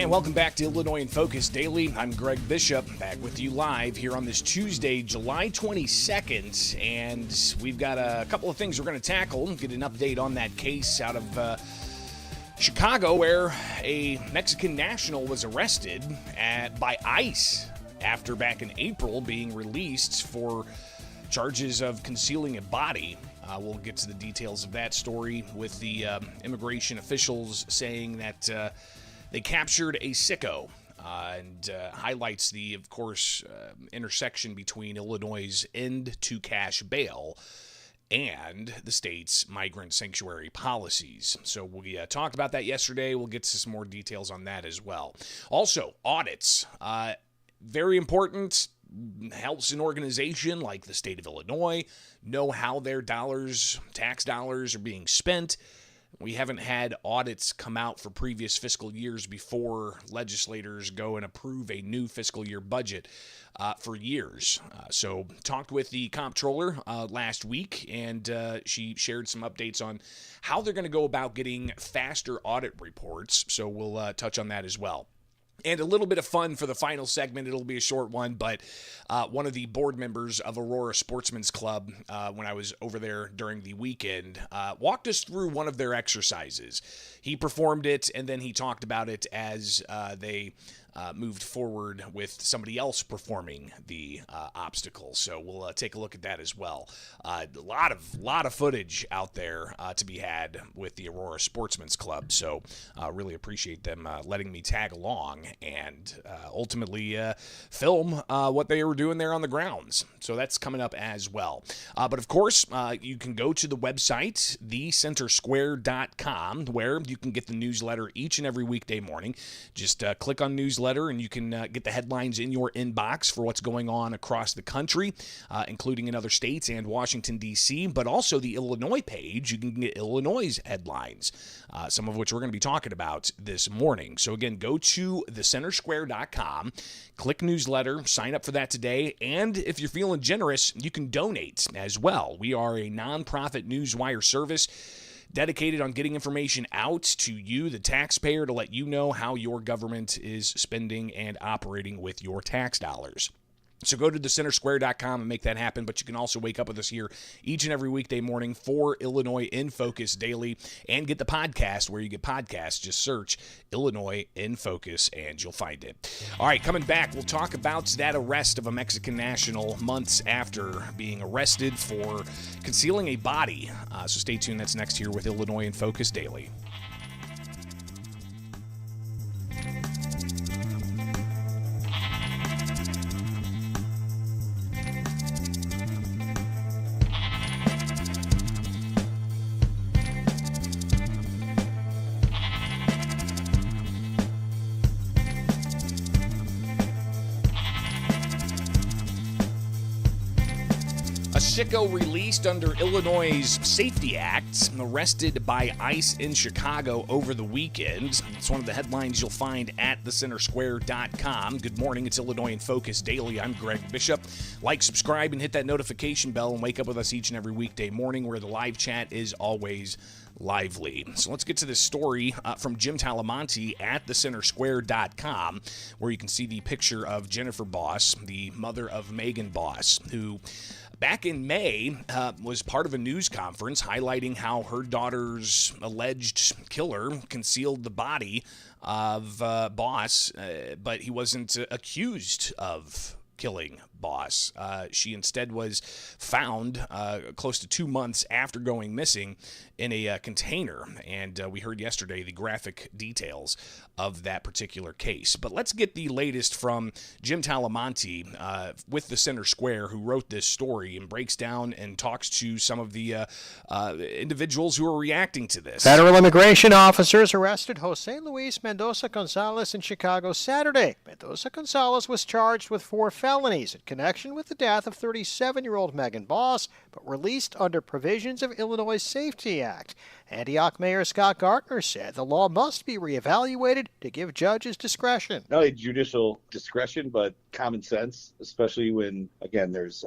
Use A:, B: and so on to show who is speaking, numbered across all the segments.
A: And welcome back to Illinois in Focus Daily. I'm Greg Bishop, back with you live here on this Tuesday, July 22nd. And we've got a couple of things we're going to tackle. Get an update on that case out of Chicago, where a Mexican national was arrested by ICE after back in April being released for charges of concealing a body. We'll get to the details of that story with the immigration officials saying that they captured a sicko, and highlights the, of course, intersection between Illinois' end to cash bail and the state's migrant sanctuary policies. So we talked about that yesterday. We'll get to some more details on that as well. Also, audits. Very important. Helps an organization like the state of Illinois know how their tax dollars are being spent. We haven't had audits come out for previous fiscal years before legislators go and approve a new fiscal year budget for years. So talked with the comptroller last week, and she shared some updates on how they're going to go about getting faster audit reports. So we'll touch on that as well. And a little bit of fun for the final segment. It'll be a short one, but one of the board members of Aurora Sportsman's Club, when I was over there during the weekend, walked us through one of their exercises. He performed it, and then he talked about it as they moved forward with somebody else performing the obstacle. So we'll take a look at that as well. A lot of footage out there to be had with the Aurora Sportsman's Club. So really appreciate them letting me tag along and ultimately film what they were doing there on the grounds. So that's coming up as well. But of course, you can go to the website, thecentersquare.com, where you can get the newsletter each and every weekday morning. Just click on newsletter, and you can get the headlines in your inbox for what's going on across the country, including in other states and Washington, D.C., but also the Illinois page. You can get Illinois' headlines, some of which we're going to be talking about this morning. So again, go to thecentersquare.com, click newsletter, sign up for that today, and if you're feeling generous, you can donate as well. We are a nonprofit newswire service dedicated on getting information out to you, the taxpayer, to let you know how your government is spending and operating with your tax dollars. So go to thecentersquare.com and make that happen, but you can also wake up with us here each and every weekday morning for Illinois in Focus Daily, and get the podcast where you get podcasts. Just search Illinois in Focus and you'll find it. All right, coming back, we'll talk about that arrest of a Mexican national months after being arrested for concealing a body. So stay tuned. That's next here with Illinois in Focus Daily. Sicko released under Illinois' Safety Act, arrested by ICE in Chicago over the weekend. It's one of the headlines you'll find at thecentersquare.com. Good morning, it's Illinois in Focus Daily. I'm Greg Bishop. Like, subscribe, and hit that notification bell, and wake up with us each and every weekday morning, where the live chat is always lively. So let's get to this story from Jim Talamonte at thecentersquare.com, where you can see the picture of Jennifer Boss, the mother of Megan Boss, who back in May, was part of a news conference highlighting how her daughter's alleged killer concealed the body of Boss, but he wasn't accused of killing Boss. She instead was found close to 2 months after going missing in a container, and we heard yesterday the graphic details of that particular case. But let's get the latest from Jim Talamonte with the Center Square, who wrote this story and breaks down and talks to some of the individuals who are reacting to this.
B: Federal immigration officers arrested Jose Luis Mendoza Gonzalez in Chicago Saturday. Mendoza Gonzalez was charged with 4 felonies in connection with the death of 37-year-old Megan Boss, but released under provisions of Illinois' Safety Act. Antioch Mayor Scott Gartner said the law must be reevaluated to give judges discretion.
C: Not only judicial discretion, but common sense, especially when, again, there's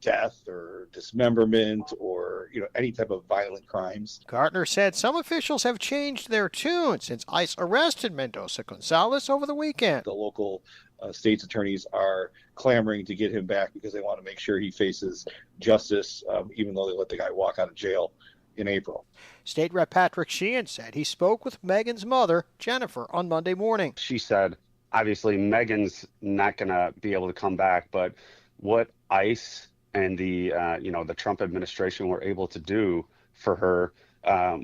C: death or dismemberment or any type of violent crimes.
B: Gartner said some officials have changed their tune since ICE arrested Mendoza Gonzalez over the weekend.
C: The local state's attorneys are clamoring to get him back because they want to make sure he faces justice, even though they let the guy walk out of jail in April.
B: State Rep Patrick Sheehan said he spoke with Megan's mother, Jennifer, on Monday morning.
D: She said, obviously, Megan's not going to be able to come back, but what ICE and the Trump administration were able to do for her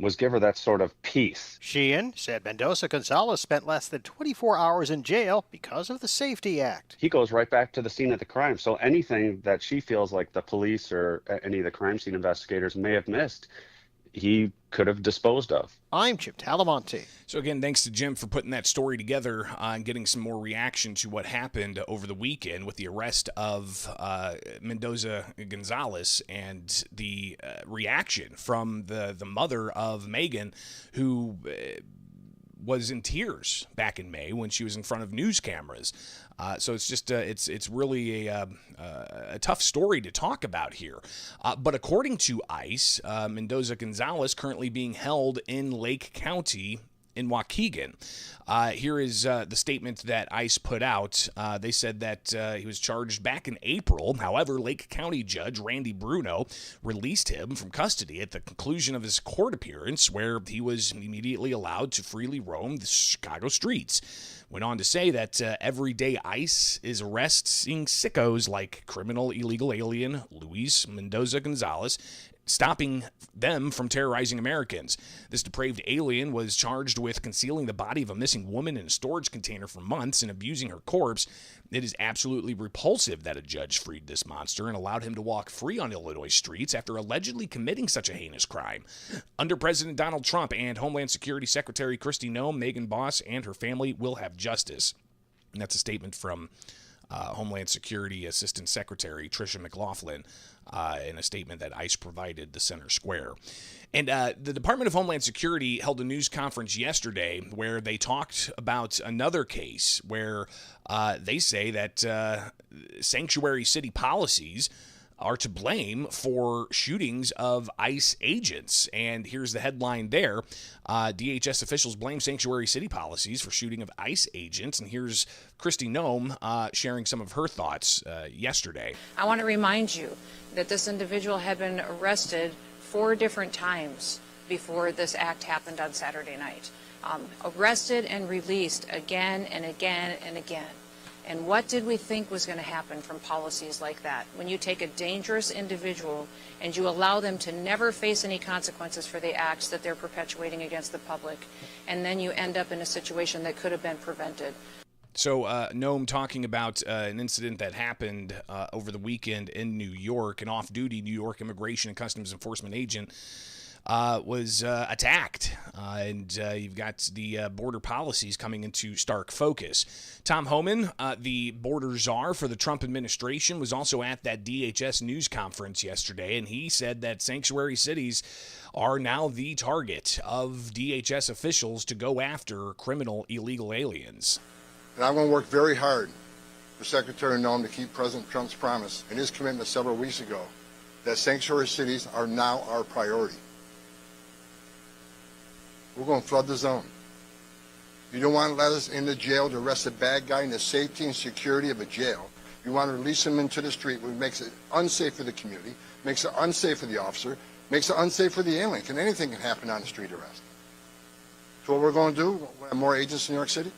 D: was give her that sort of peace.
B: Sheehan said Mendoza Gonzalez spent less than 24 hours in jail because of the Safety Act.
D: He goes right back to the scene of the crime. So anything that she feels like the police or any of the crime scene investigators may have missed, he could have disposed of.
B: I'm Jim Talamonte.
A: So again, thanks to Jim for putting that story together and getting some more reaction to what happened over the weekend with the arrest of Mendoza Gonzalez and the reaction from the mother of Megan, who was in tears back in May when she was in front of news cameras. So it's just it's really a tough story to talk about here. But according to ICE, Mendoza Gonzalez currently being held in Lake County in Waukegan. Here is the statement that ICE put out. They said that he was charged back in April. However, Lake County Judge Randy Bruno released him from custody at the conclusion of his court appearance, where he was immediately allowed to freely roam the Chicago streets. Went on to say that every day ICE is arresting sickos like criminal illegal alien Luis Mendoza Gonzalez, stopping them from terrorizing Americans. This depraved alien was charged with concealing the body of a missing woman in a storage container for months and abusing her corpse. It is absolutely repulsive that a judge freed this monster and allowed him to walk free on Illinois streets after allegedly committing such a heinous crime. Under President Donald Trump and Homeland Security Secretary Kristi Noem, Megan Boss and her family will have justice. And that's a statement from Homeland Security Assistant Secretary Tricia McLaughlin in a statement that ICE provided the Center Square. And the Department of Homeland Security held a news conference yesterday where they talked about another case where they say that sanctuary city policies are to blame for shootings of ICE agents. And here's the headline there. DHS officials blame sanctuary city policies for shooting of ICE agents. And here's Kristi Noem sharing some of her thoughts yesterday.
E: I want to remind you that this individual had been arrested 4 different times before this act happened on Saturday night. Arrested and released again and again and again. And what did we think was going to happen from policies like that? When you take a dangerous individual and you allow them to never face any consequences for the acts that they're perpetuating against the public, and then you end up in a situation that could have been prevented.
A: So Noem talking about an incident that happened over the weekend in New York. An off-duty New York Immigration and Customs Enforcement agent was attacked, and you've got the border policies coming into stark focus. Tom Homan, the border czar for the Trump administration, was also at that DHS news conference yesterday, and he said that sanctuary cities are now the target of DHS officials to go after criminal illegal aliens.
F: And I'm going to work very hard for Secretary Noem to keep President Trump's promise and his commitment several weeks ago that sanctuary cities are now our priority. We're going to flood the zone. You don't want to let us into jail to arrest a bad guy in the safety and security of a jail. You want to release them into the street, which makes it unsafe for the community, makes it unsafe for the officer, makes it unsafe for the alien. Anything can happen on a street arrest. So what we're going to do, we'll have more agents in New York City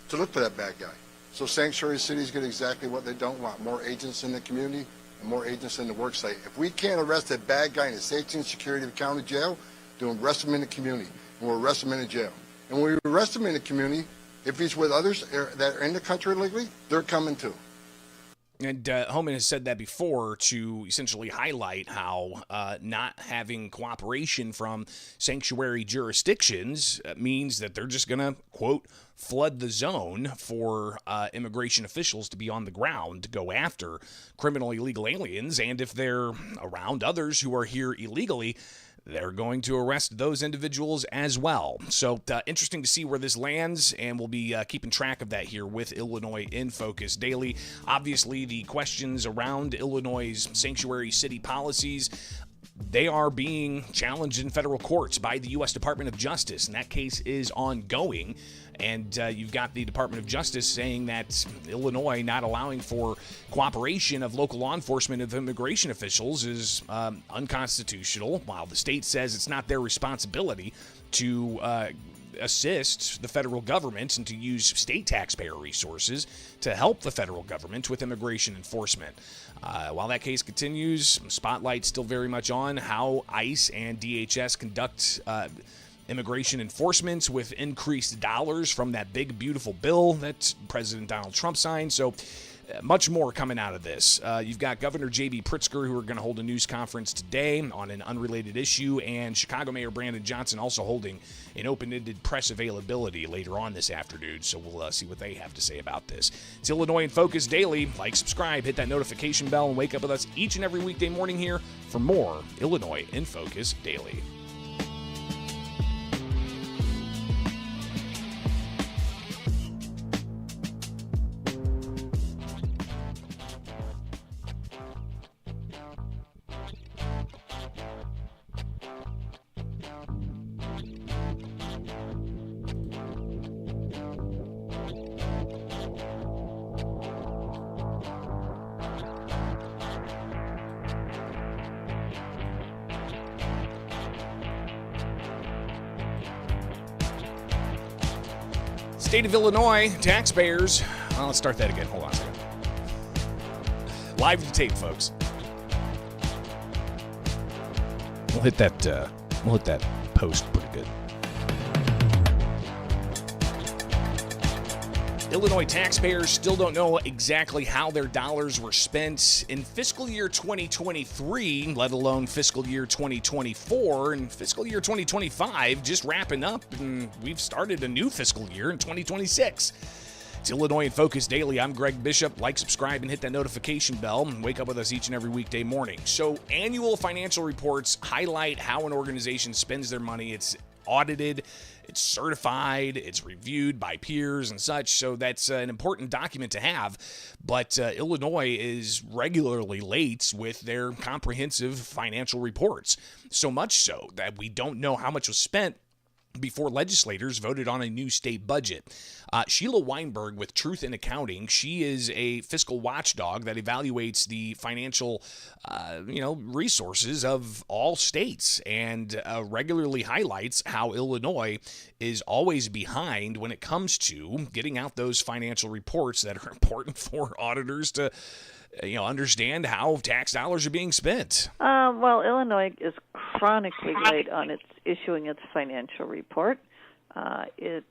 F: to look for that bad guy. So sanctuary cities get exactly what they don't want, more agents in the community and more agents in the work site. If we can't arrest a bad guy in the safety and security of the county jail, then we'll arrest him in the community, and we'll arrest him in the jail. And when we arrest him in the community, if he's with others that are in the country illegally, they're coming too.
A: And Homan has said that before to essentially highlight how not having cooperation from sanctuary jurisdictions means that they're just going to, quote, flood the zone for immigration officials to be on the ground to go after criminally illegal aliens. And if they're around others who are here illegally, they're going to arrest those individuals as well. So interesting to see where this lands, and we'll be keeping track of that here with Illinois in Focus Daily. Obviously, the questions around Illinois' sanctuary city policies, they are being challenged in federal courts by the U.S. Department of Justice, and that case is ongoing. And you've got the Department of Justice saying that Illinois not allowing for cooperation of local law enforcement of immigration officials is unconstitutional, while the state says it's not their responsibility to assist the federal government and to use state taxpayer resources to help the federal government with immigration enforcement. While that case continues, spotlight still very much on how ICE and DHS conduct immigration enforcement with increased dollars from that big, beautiful bill that President Donald Trump signed. So much more coming out of this. You've got Governor J.B. Pritzker, who are going to hold a news conference today on an unrelated issue, and Chicago Mayor Brandon Johnson also holding an open-ended press availability later on this afternoon. So we'll see what they have to say about this. It's Illinois in Focus Daily. Like, subscribe, hit that notification bell, and wake up with us each and every weekday morning here for more Illinois in Focus Daily. State of Illinois taxpayers. Well, let's start that again. Hold on a second. Live to tape, folks. We'll hit that post pretty good. Illinois taxpayers still don't know exactly how their dollars were spent in fiscal year 2023, let alone fiscal year 2024, and fiscal year 2025 just wrapping up, and we've started a new fiscal year in 2026. It's Illinois in Focus Daily. I'm Greg Bishop. Like, subscribe, and hit that notification bell, and wake up with us each and every weekday morning. So annual financial reports highlight how an organization spends their money. It's audited, it's certified, it's reviewed by peers and such, so that's an important document to have. But Illinois is regularly late with their comprehensive financial reports, so much so that we don't know how much was spent before legislators voted on a new state budget. Sheila Weinberg with Truth in Accounting, she is a fiscal watchdog that evaluates the financial, resources of all states, and regularly highlights how Illinois is always behind when it comes to getting out those financial reports that are important for auditors to understand how tax dollars are being spent.
G: Well, Illinois is chronically late on its issuing its financial report. It's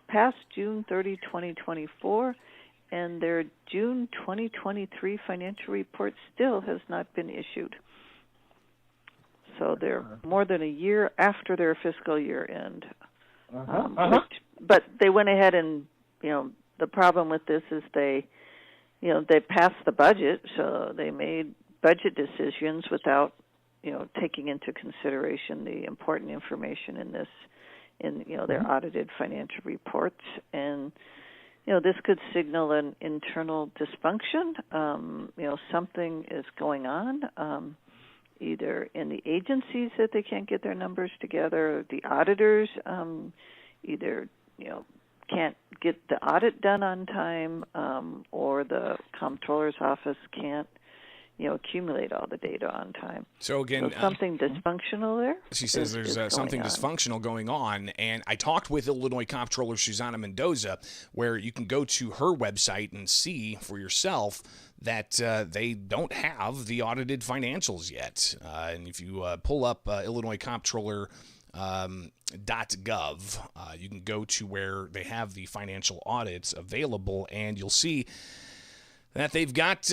G: past June 30, 2024, and their June 2023 financial report still has not been issued. So they're more than a year after their fiscal year end. But they went ahead and, the problem with this is they passed the budget, so they made budget decisions without, taking into consideration the important information in their audited financial reports. And, this could signal an internal dysfunction. Something is going on, either in the agencies that they can't get their numbers together, the auditors, either, can't get the audit done on time, or the comptroller's office can't, accumulate all the data on time.
A: So again,
G: So something dysfunctional there.
A: she says there's something dysfunctional going on, and I talked with Illinois Comptroller Susana Mendoza, where you can go to her website and see for yourself that they don't have the audited financials yet. And if you pull up Illinois Comptroller .gov, you can go to where they have the financial audits available, and you'll see that they've got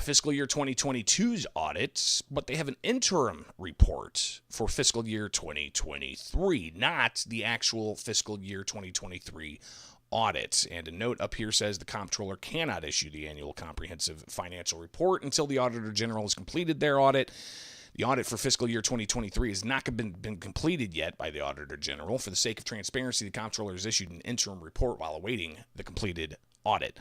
A: fiscal year 2022's audits, but they have an interim report for fiscal year 2023, not the actual fiscal year 2023 audit. And a note up here says the comptroller cannot issue the annual comprehensive financial report until the Auditor General has completed their audit. The audit for fiscal year 2023 has not been completed yet by the Auditor General. For the sake of transparency, the comptroller has issued an interim report while awaiting the completed audit.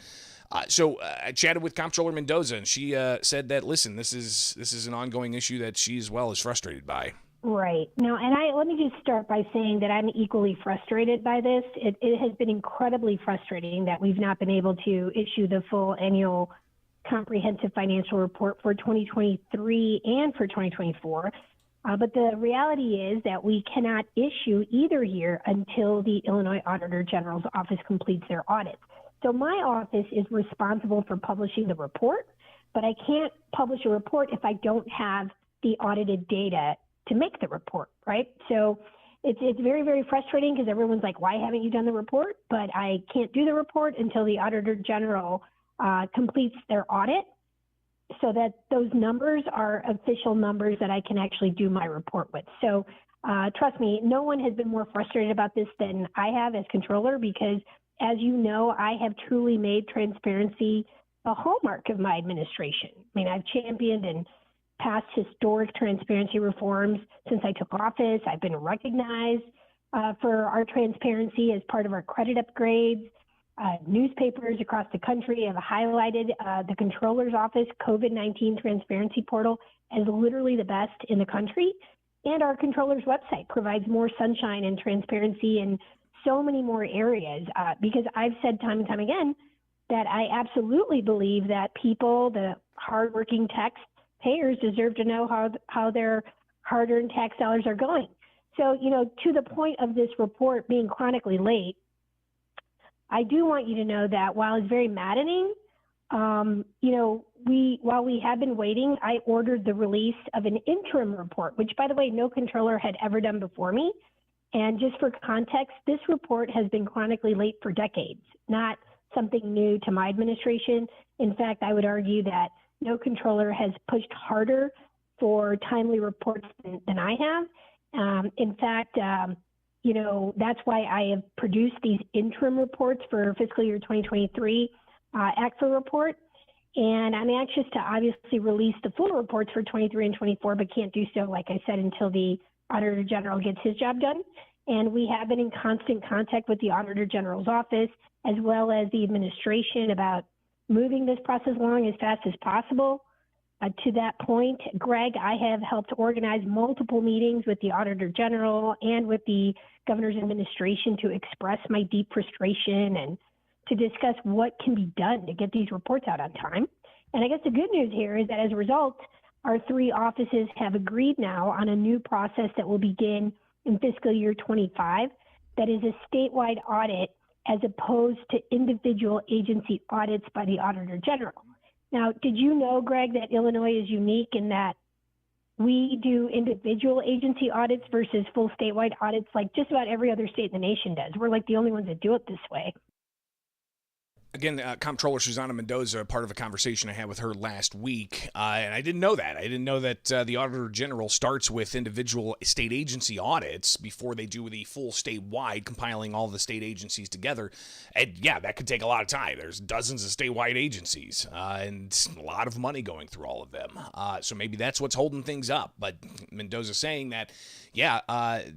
A: So I chatted with Comptroller Mendoza, and she said that, listen, this is an ongoing issue that she as well is frustrated by.
H: Right. No, and let me just start by saying that I'm equally frustrated by this. It has been incredibly frustrating that we've not been able to issue the full annual comprehensive financial report for 2023 and for 2024. But the reality is that we cannot issue either year until the Illinois Auditor General's office completes their audit. So my office is responsible for publishing the report, but I can't publish a report if I don't have the audited data to make the report, right? So it's very, very frustrating because everyone's like, why haven't you done the report? But I can't do the report until the Auditor General completes their audit, so that those numbers are official numbers that I can actually do my report with. So trust me, no one has been more frustrated about this than I have as controller, because as you know, I have truly made transparency a hallmark of my administration. I mean, I've championed and passed historic transparency reforms since I took office. I've been recognized for our transparency as part of our credit upgrades. Newspapers across the country have highlighted the Controller's Office COVID-19 Transparency Portal as literally the best in the country. And our Controller's website provides more sunshine and transparency in so many more areas, because I've said time and time again that I absolutely believe that people, the hardworking taxpayers, deserve to know how their hard-earned tax dollars are going. So, to the point of this report being chronically late, I do want you to know that while it's very maddening, while we have been waiting, I ordered the release of an interim report, which, by the way, no controller had ever done before me. And just for context, this report has been chronically late for decades, not something new to my administration. In fact, I would argue that no controller has pushed harder for timely reports than I have. In fact, that's why I have produced these interim reports for fiscal year 2023 ACFA report. And I'm anxious to obviously release the full reports for 23 and 24, but can't do so, like I said, until the Auditor General gets his job done. And we have been in constant contact with the Auditor General's office, as well as the administration, about moving this process along as fast as possible. To that point, Greg, I have helped organize multiple meetings with the Auditor General and with the Governor's administration to express my deep frustration and to discuss what can be done to get these reports out on time. And I guess the good news here is that as a result, our three offices have agreed now on a new process that will begin in fiscal year 25 that is a statewide audit as opposed to individual agency audits by the Auditor General. Now, did you know, Greg, that Illinois is unique in that we do individual agency audits versus full statewide audits like just about every other state in the nation does? We're like the only ones that do it this way.
A: Again, Comptroller Susana Mendoza, part of a conversation I had with her last week, and I didn't know that. I didn't know that the Auditor General starts with individual state agency audits before they do the full statewide, compiling all the state agencies together. And yeah, that could take a lot of time. There's dozens of statewide agencies and a lot of money going through all of them. So maybe that's what's holding things up. But Mendoza saying that,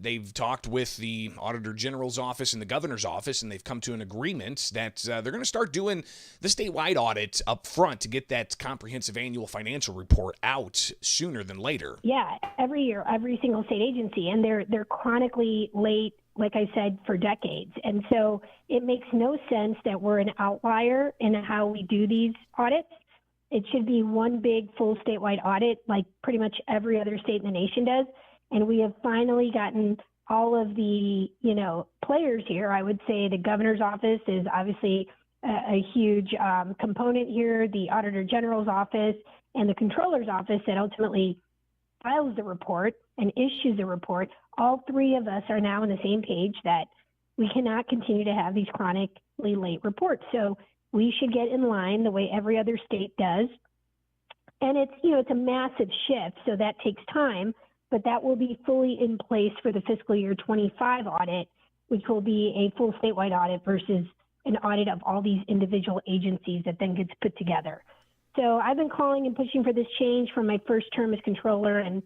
A: they've talked with the Auditor General's office and the Governor's office, and they've come to an agreement that they're going to start start doing the statewide audit up front to get that comprehensive annual financial report out sooner than later.
H: Yeah, every year, every single state agency, and they're chronically late, like I said, for decades. And so it makes no sense that we're an outlier in how we do these audits. It should be one big full statewide audit like pretty much every other state in the nation does. And we have finally gotten all of the, players here. I would say the governor's office is obviously a huge component here, the auditor general's office and the controller's office that ultimately files the report and issues the report. All three of us are now on the same page that we cannot continue to have these chronically late reports. So we should get in line the way every other state does. And it's a massive shift, so that takes time, but that will be fully in place for the fiscal year 25 audit, which will be a full statewide audit versus an audit of all these individual agencies that then gets put together. So I've been calling and pushing for this change from my first term as controller, and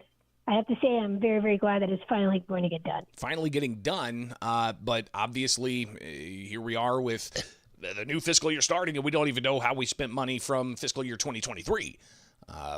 H: I have to say I'm very, very glad that it's finally going to get done.
A: Finally getting done, but obviously here we are with the new fiscal year starting, and we don't even know how we spent money from fiscal year 2023.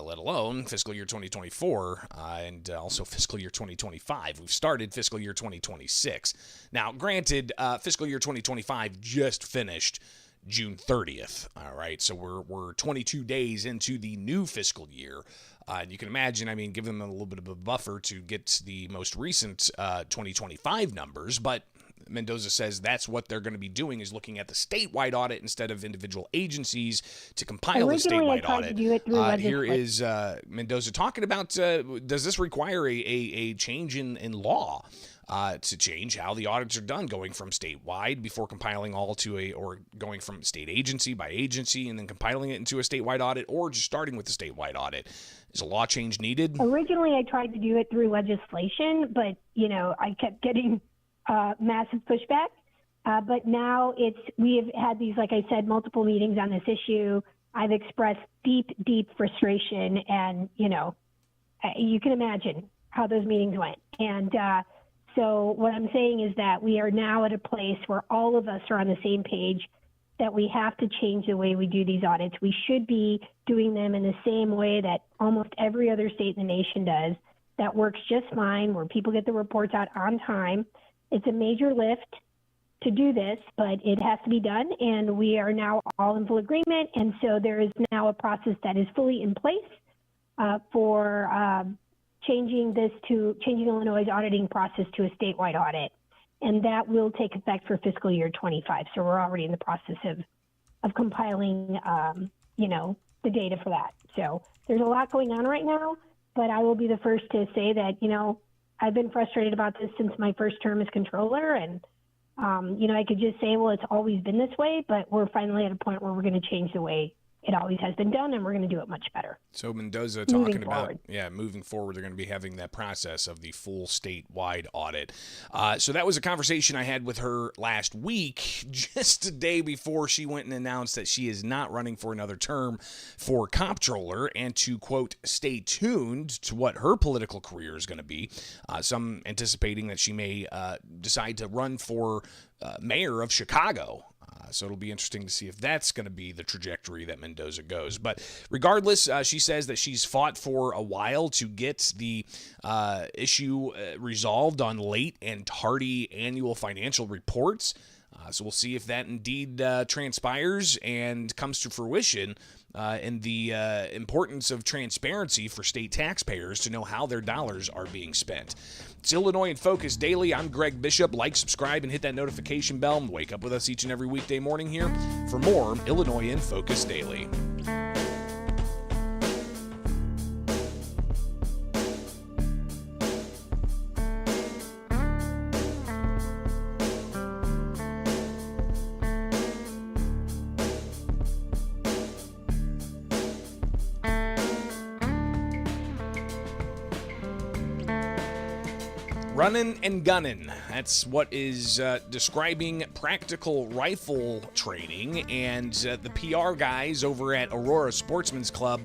A: Let alone fiscal year 2024 and also fiscal year 2025. We've started fiscal year 2026. Now, granted, fiscal year 2025 just finished June 30th. All right, so we're 22 days into the new fiscal year. And you can imagine, give them a little bit of a buffer to get the most recent 2025 numbers, but Mendoza says that's what they're going to be doing, is looking at the statewide audit instead of individual agencies to compile the statewide audit. Here is Mendoza talking about, does this require a change in law to change how the audits are done, going from statewide before compiling all to or going from state agency by agency and then compiling it into a statewide audit, or just starting with the statewide audit? Is a law change needed?
H: Originally, I tried to do it through legislation, but, I kept getting massive pushback. But now we have had these, like I said, multiple meetings on this issue. I've expressed deep, deep frustration, and, you can imagine how those meetings went. And so what I'm saying is that we are now at a place where all of us are on the same page, that we have to change the way we do these audits. We should be doing them in the same way that almost every other state in the nation does. That works just fine, where people get the reports out on time. It's a major lift to do this, but it has to be done, and we are now all in full agreement. And so there is now a process that is fully in place for changing Illinois' auditing process to a statewide audit, and that will take effect for fiscal year 25. So we're already in the process of compiling, the data for that. So there's a lot going on right now, but I will be the first to say that, I've been frustrated about this since my first term as controller, and I could just say, well, it's always been this way, but we're finally at a point where we're going to change the way it always has been done, and we're going to do it much better.
A: So Mendoza talking about, moving forward, they're going to be having that process of the full statewide audit. So that was a conversation I had with her last week, just a day before she went and announced that she is not running for another term for comptroller, and to, quote, stay tuned to what her political career is going to be. Some anticipating that she may decide to run for mayor of Chicago. So it'll be interesting to see if that's going to be the trajectory that Mendoza goes. But regardless, she says that she's fought for a while to get the issue resolved on late and tardy annual financial reports. So we'll see if that indeed transpires and comes to fruition, and the importance of transparency for state taxpayers to know how their dollars are being spent. It's Illinois in Focus Daily. I'm Greg Bishop. Like, subscribe, and hit that notification bell, and wake up with us each and every weekday morning here for more Illinois in Focus Daily. Running and gunning. That's what is describing practical rifle training. And the PR guys over at Aurora Sportsman's Club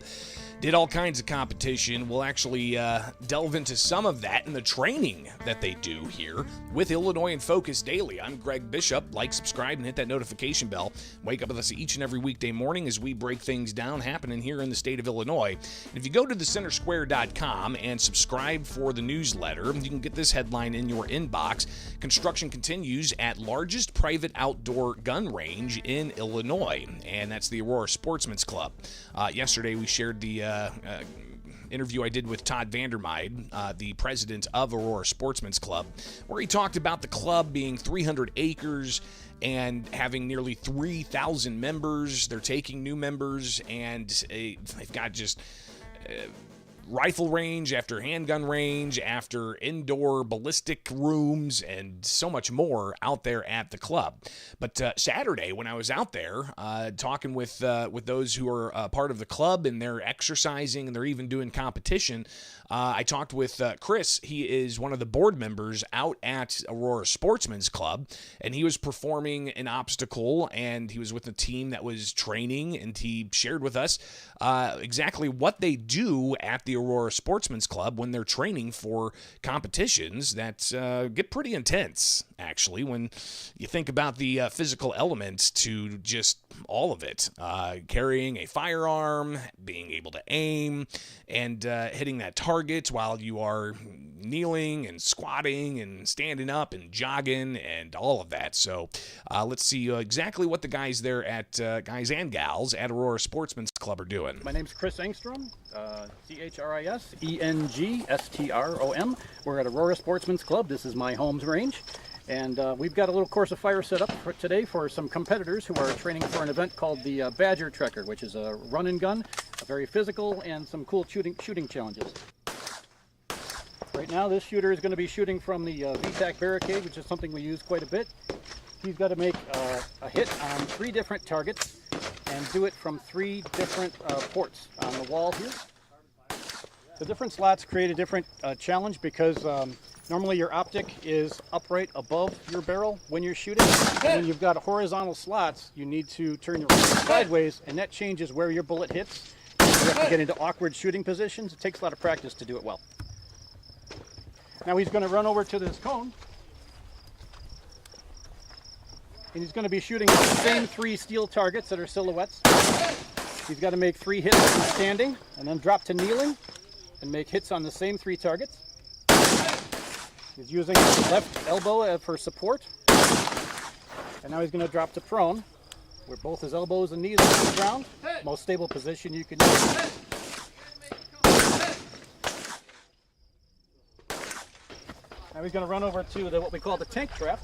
A: did all kinds of competition. We'll actually delve into some of that in the training that they do here with Illinois in Focus Daily. I'm Greg Bishop. Like, subscribe, and hit that notification bell. Wake up with us each and every weekday morning as we break things down happening here in the state of Illinois. And if you go to thecentersquare.com and subscribe for the newsletter, you can get this headline in your inbox. Construction continues at largest private outdoor gun range in Illinois, and that's the Aurora Sportsman's Club. Yesterday we shared the interview I did with Todd Vandermeide, the president of Aurora Sportsman's Club, where he talked about the club being 300 acres and having nearly 3,000 members. They're taking new members, and they've got just rifle range after handgun range after indoor ballistic rooms and so much more out there at the club. But Saturday, when I was out there talking with those who are part of the club, and they're exercising and they're even doing competition, I talked with Chris. He is one of the board members out at Aurora Sportsman's Club, and he was performing an obstacle, and he was with a team that was training, and he shared with us exactly what they do at the Aurora Sportsman's Club when they're training for competitions that get pretty intense, actually, when you think about the physical elements to just all of it. Carrying a firearm, being able to aim, and hitting that target while you are kneeling and squatting and standing up and jogging and all of that. So let's see exactly what the guys there at guys and gals at Aurora Sportsman's Club are doing.
I: My name's Chris Engstrom, ChrisEngstrom. We're at Aurora Sportsman's Club. This is my home's range. And we've got a little course of fire set up for today for some competitors who are training for an event called the Badger Trekker, which is a run and gun, very physical, and some cool shooting challenges. Right now, this shooter is going to be shooting from the VTAC barricade, which is something we use quite a bit. He's got to make a hit on 3 different targets and do it from 3 different ports on the wall here. The different slots create a different challenge because normally your optic is upright above your barrel when you're shooting. And when you've got horizontal slots, you need to turn your rifle sideways, and that changes where your bullet hits. You have to get into awkward shooting positions. It takes a lot of practice to do it well. Now he's going to run over to this cone, and he's going to be shooting the same 3 steel targets that are silhouettes. He's got to make 3 hits from standing, and then drop to kneeling, and make hits on the same 3 targets. He's using his left elbow for support, and now he's going to drop to prone, where both his elbows and knees are on the ground. Most stable position you can use. Now he's going to run over to what we call the tank trap.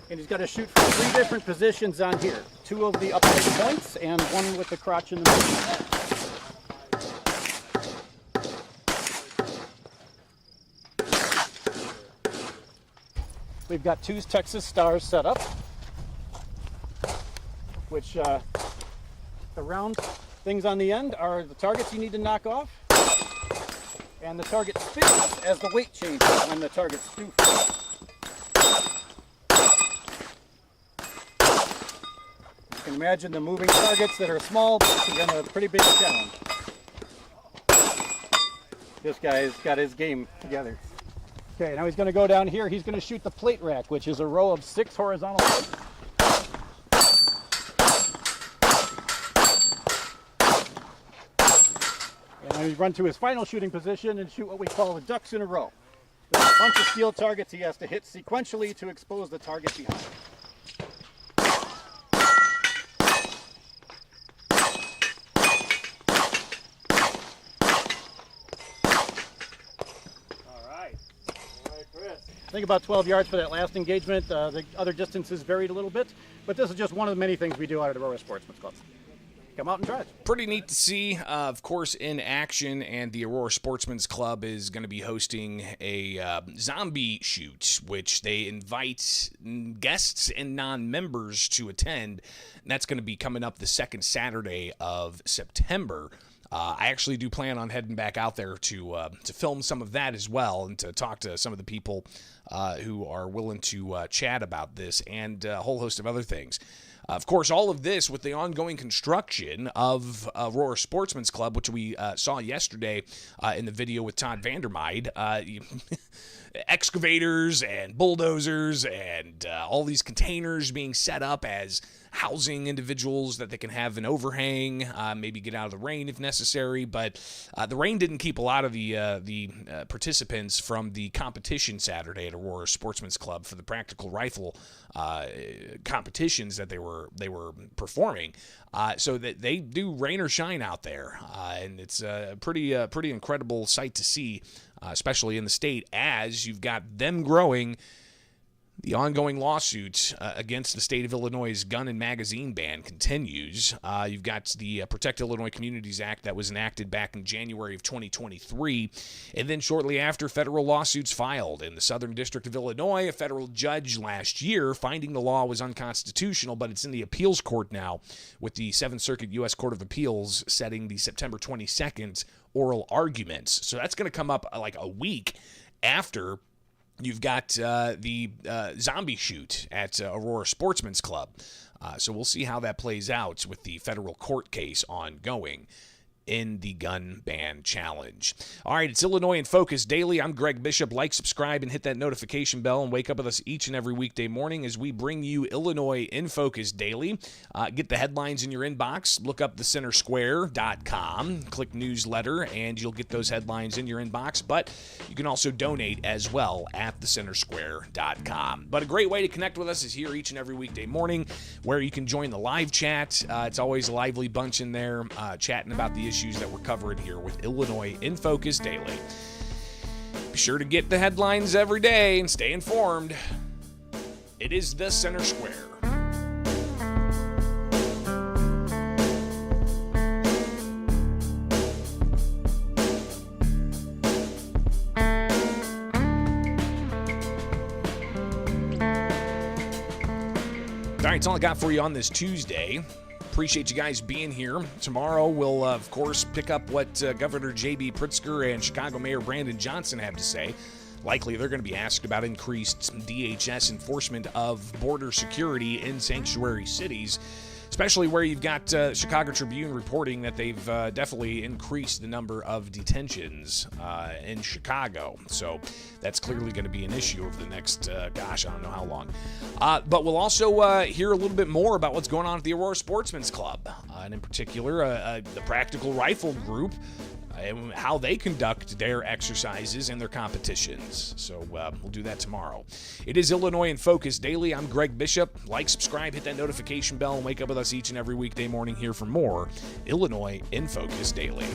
I: And he's got to shoot from 3 different positions on here. 2 of the upright points and 1 with the crotch in the middle. We've got 2 Texas Stars set up, which the round things on the end are the targets you need to knock off. And the target spins as the weight changes when the targets do fall. You can imagine the moving targets that are small, but again, a pretty big challenge. This guy's got his game together. Okay, now he's going to go down here. He's going to shoot the plate rack, which is a row of 6 horizontal plates. And he's run to his final shooting position and shoot what we call the ducks in a row. There's a bunch of steel targets he has to hit sequentially to expose the target behind. I think about 12 yards for that last engagement. The other distances varied a little bit, but this is just one of the many things we do out at Aurora Sportsman's Club. Come out and try it.
A: Pretty neat to see, of course, in action, and the Aurora Sportsman's Club is going to be hosting a zombie shoot, which they invite guests and non-members to attend. And that's going to be coming up the second Saturday of September. I actually do plan on heading back out there to film some of that as well, and to talk to some of the people who are willing to chat about this and a whole host of other things. Of course, all of this with the ongoing construction of Aurora Sportsman's Club, which we saw yesterday in the video with Todd Vandermeide. Excavators and bulldozers and all these containers being set up as housing individuals that they can have an overhang, maybe get out of the rain if necessary. But the rain didn't keep a lot of the participants from the competition Saturday at Aurora Sportsman's Club for the practical rifle competitions that they were performing. So that they do rain or shine out there, and it's a pretty incredible sight to see, especially in the state, as you've got them growing. The ongoing lawsuit against the state of Illinois' gun and magazine ban continues. You've got the Protect Illinois Communities Act that was enacted back in January of 2023. And then shortly after, federal lawsuits filed in the Southern District of Illinois. A federal judge last year finding the law was unconstitutional, but it's in the appeals court now with the 7th Circuit U.S. Court of Appeals setting the September 22nd oral arguments. So that's going to come up like a week after you've got the zombie shoot at Aurora Sportsman's Club. So we'll see how that plays out with the federal court case ongoing in the gun ban challenge. All right, it's Illinois in Focus Daily. I'm Greg Bishop. Like, subscribe, and hit that notification bell, and wake up with us each and every weekday morning as we bring you Illinois in Focus Daily. Get the headlines in your inbox. Look up thecentersquare.com. Click newsletter, and you'll get those headlines in your inbox. But you can also donate as well at thecentersquare.com. But a great way to connect with us is here each and every weekday morning, where you can join the live chat. It's always a lively bunch in there, chatting about the issues that we're covering here with Illinois in Focus Daily. Be sure to get the headlines every day and stay informed. It is the Center Square. All right, it's all I got for you on this Tuesday. Appreciate you guys being here. Tomorrow we'll, of course, pick up what Governor J.B. Pritzker and Chicago Mayor Brandon Johnson have to say. Likely they're going to be asked about increased DHS enforcement of border security in sanctuary cities, especially where you've got Chicago Tribune reporting that they've definitely increased the number of detentions in Chicago. So that's clearly going to be an issue over the next, I don't know how long. But we'll also hear a little bit more about what's going on at the Aurora Sportsman's Club, and in particular, the Practical Rifle Group, and how they conduct their exercises and their competitions. So we'll do that tomorrow. It is Illinois in Focus Daily. I'm Greg Bishop. Like, subscribe, hit that notification bell, and wake up with us each and every weekday morning here for more Illinois in Focus Daily.